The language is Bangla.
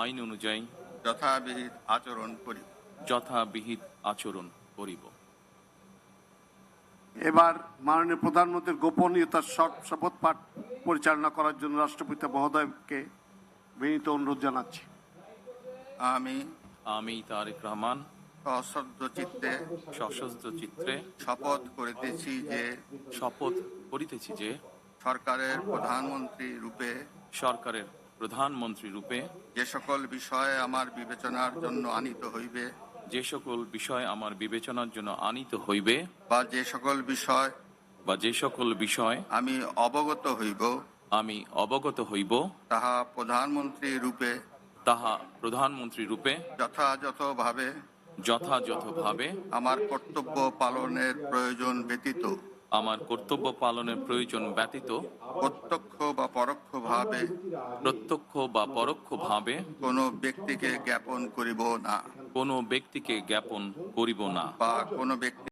আইন অনুযায়ী যথাবিহিত আচরণ করিব। যথাবিহিত আচরণ করিব। এবার মাননীয় প্রধানমন্ত্রীর গোপনীয়তার শপথ পাঠ পরিচালনা করার জন্য রাষ্ট্রপতি মহোদয়কে বিনীত অনুরোধ জানাচ্ছি। আমি তারেক রহমান সশস্ত্র চিত্তে শপথ করিতেছি যে সরকারের প্রধানমন্ত্রী রূপে যে সকল বিষয় আমার বিবেচনার জন্য আনিত হইবে বা যে সকল বিষয় আমি অবগত হইব তাহা প্রধানমন্ত্রী রূপে যথাযথভাবে আমার কর্তব্য পালনের প্রয়োজন ব্যতীত প্রত্যক্ষ বা পরোক্ষভাবে কোনো ব্যক্তিকে জ্ঞাপন করিব না বা কোনো ব্যক্তি